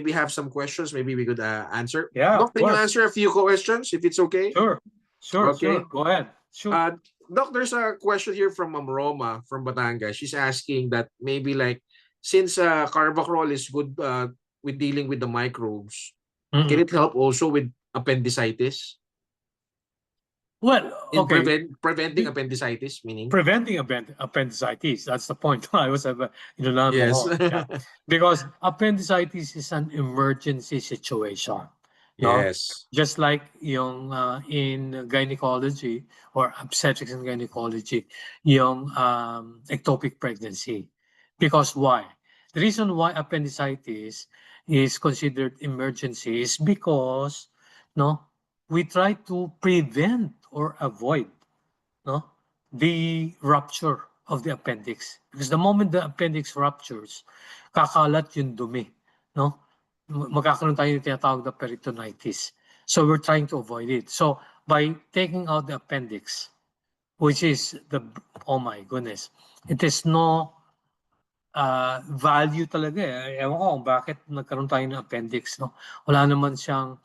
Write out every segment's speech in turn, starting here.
maybe have some questions. Maybe we could answer. Yeah, Doc, of can you course. answer a few questions if it's okay? Sure. Okay. Go ahead. Shoot. Doc, there's a question here from Ma'am Roma from Batangas. She's asking that maybe like since carvacrol is good with dealing with the microbes, can it help also with appendicitis? Well, In okay. preventing appendicitis, meaning? Preventing appendicitis. That's the point. I was Yes. yeah. Because appendicitis is an emergency situation. No? Yes. Just like yung in gynecology or obstetrics and gynecology, yung ectopic pregnancy. Because why? The reason why appendicitis is considered emergency is because no, we try to prevent or avoid no, the rupture of the appendix. Because the moment the appendix ruptures, kakalat yung dumi. No? Magkakaroon tayo ng tinatawag na peritonitis. So we're trying to avoid it. So by taking out the appendix, which is oh my goodness, it is no value talaga eh. Ewan ko kung bakit nagkaroon tayo ng appendix. No? Wala naman siyang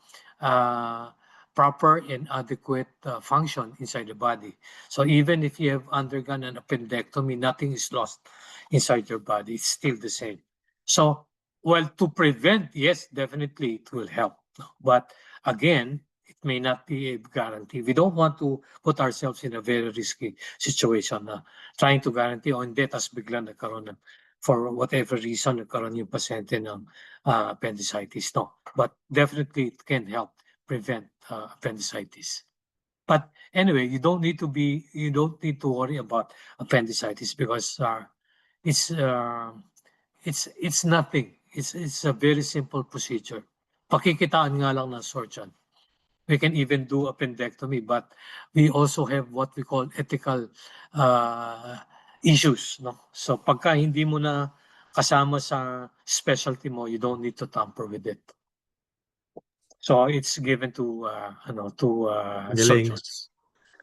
proper and adequate function inside the body. So even if you have undergone an appendectomy, nothing is lost inside your body. It's still the same. So, well, to prevent, yes, definitely it will help. But again, it may not be a guarantee. We don't want to put ourselves in a very risky situation na trying to guarantee o hindi, tas bigla nagkaroon ng for whatever reason nagkaroon yung pasyente ng appendicitis. No, but definitely it can help prevent appendicitis. But anyway, you don't need to worry about appendicitis because it's nothing. It's a very simple procedure. Pakikitaan nga lang ng surgeon. We can even do appendectomy, but we also have what we call ethical issues. No? So pagka hindi mo na kasama sa specialty mo, you don't need to tamper with it. So it's given to surgeons.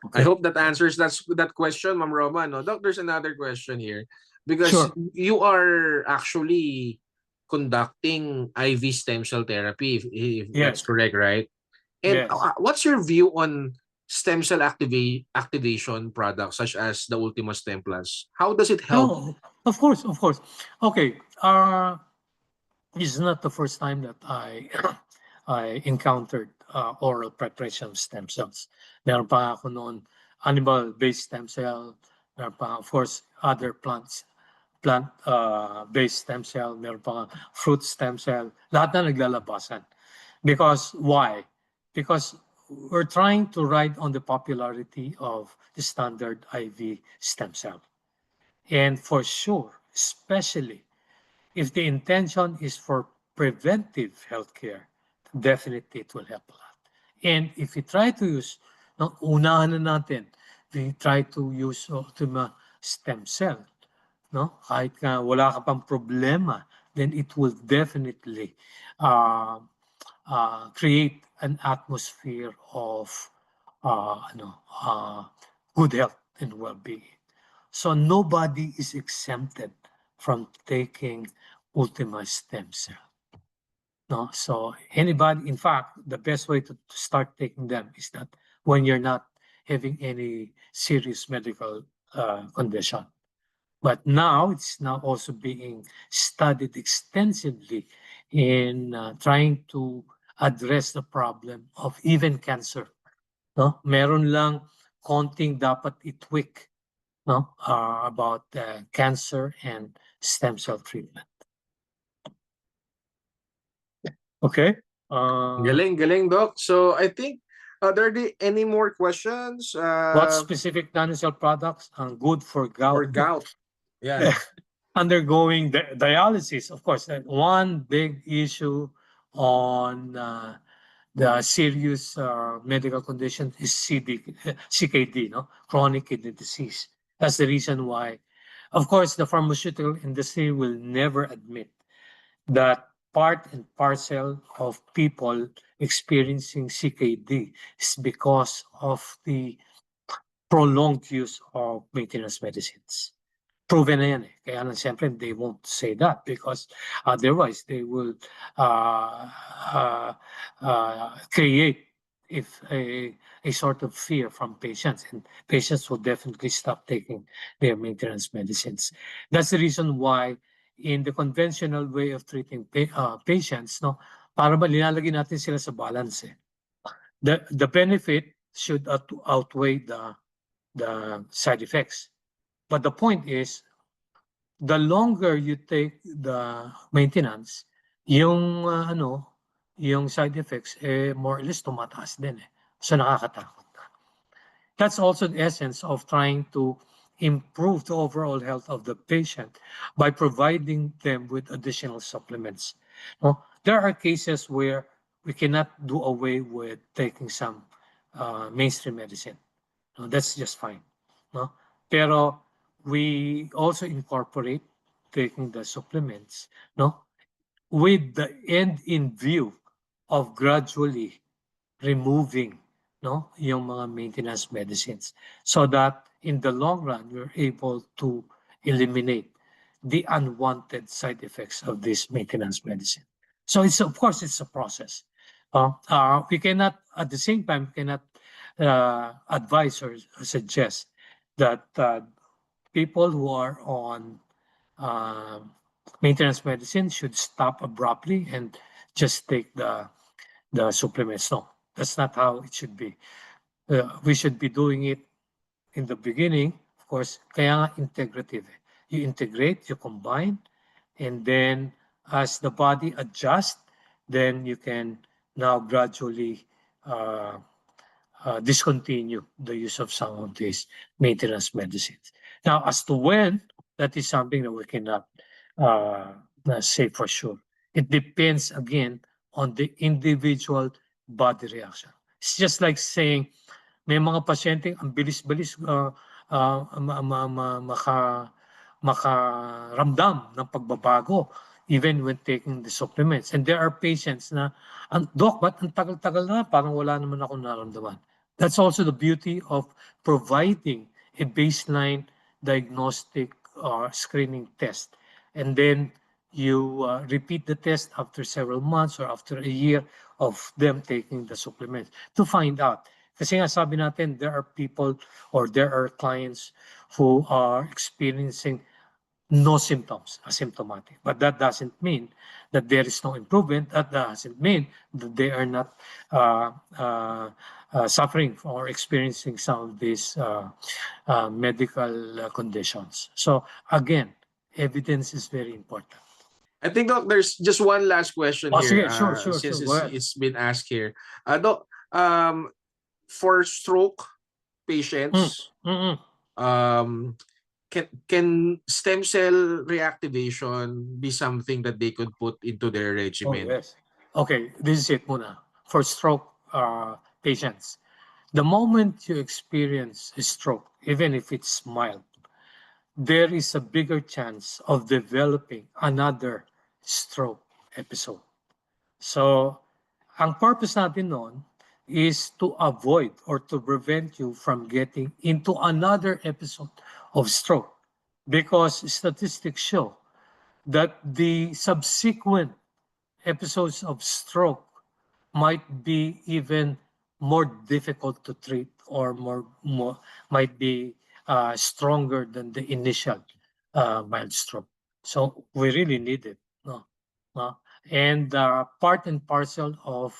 Okay. I hope that answers that question, Ma'am Roma. No, Doc, there's another question here because you are actually conducting IV stem cell therapy, if that's correct, right? And what's your view on stem cell activation products such as the Ultima Stem Plus? How does it help? No, of course. Okay. This is not the first time that I encountered oral preparation of stem cells. Meron pa ako noon animal-based stem cell, meron pa of course other plant-based stem cell, meron pa fruit stem cell, lahat na naglalabasan. Because why? Because we're trying to ride on the popularity of the standard IV stem cell. And for sure, especially if the intention is for preventive healthcare, definitely it will help a lot. And if we try to use, unahan na natin, we try to use Ultima stem cell, no? Kahit nga wala ka pang problema, then it will definitely create an atmosphere of good health and well-being. So nobody is exempted from taking Ultima stem cell. No, so anybody, in fact, the best way to start taking them is that when you're not having any serious medical condition. But now it's now also being studied extensively in trying to address the problem of even cancer. No, meron lang konting dapat i-tweak, no, about cancer and stem cell treatment. Okay. Galing, Doc. So I think are there any more questions? What specific nanocell products are good for gout? For gout. Yeah. Undergoing dialysis, of course. One big issue on the serious medical condition is CKD, no, chronic kidney disease. That's the reason why, of course, the pharmaceutical industry will never admit that part and parcel of people experiencing CKD is because of the prolonged use of maintenance medicines. proven na yan eh. Kaya lang siyempre they won't say that because otherwise they will create a sort of fear from patients, and patients will definitely stop taking their maintenance medicines. That's the reason why in the conventional way of treating patients, no, para ba linalagay natin sila sa balance eh. The benefit should outweigh the side effects. But the point is, the longer you take the maintenance, yung yung side effects more or less tumataas din eh. So nakakatakot. That's also the essence of trying to improve the overall health of the patient by providing them with additional supplements. No? There are cases where we cannot do away with taking some mainstream medicine. No, that's just fine. No? Pero we also incorporate taking the supplements, no, with the end in view of gradually removing, no, yung mga maintenance medicines, so that in the long run we're able to eliminate the unwanted side effects of this maintenance medicine. So it's, of course, it's a process. We cannot, at the same time, we cannot advise or suggest that people who are on maintenance medicine should stop abruptly and just take the supplements. No, that's not how it should be. We should be doing it in the beginning, of course, kaya nga integrative. You integrate, you combine, and then as the body adjusts, then you can now gradually discontinue the use of some of these maintenance medicines. Now, as to when, that is something that we cannot say for sure. It depends again on the individual body reaction. It's just like saying, may mga pasyente ang bilis-bilis makaramdam ng pagbabago even when taking the supplements. And there are patients na, Doc, ba't ang tagal-tagal na, parang wala naman ako naramdaman. That's also the beauty of providing a baseline diagnostic or screening test. And then you repeat the test after several months or after a year of them taking the supplements to find out. Kasi nga sabi natin, there are people or there are clients who are experiencing no symptoms, asymptomatic. But that doesn't mean that there is no improvement. That doesn't mean that they are not suffering or experiencing some of these medical conditions. So again, evidence is very important. I think, Doc, there's just one last question here. Sige, sure. Since it's been asked here. Doc, for stroke patients, can stem cell reactivation be something that they could put into their regimen? Oh, yes. Okay, this is it muna. For stroke patients, the moment you experience a stroke, even if it's mild, there is a bigger chance of developing another stroke episode. So, ang purpose natin noon is to avoid or to prevent you from getting into another episode of stroke, because statistics show that the subsequent episodes of stroke might be even more difficult to treat or more might be stronger than the initial mild stroke. So we really need it. And part and parcel of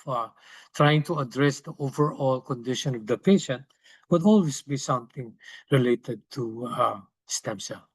trying to address the overall condition of the patient would always be something related to stem cell.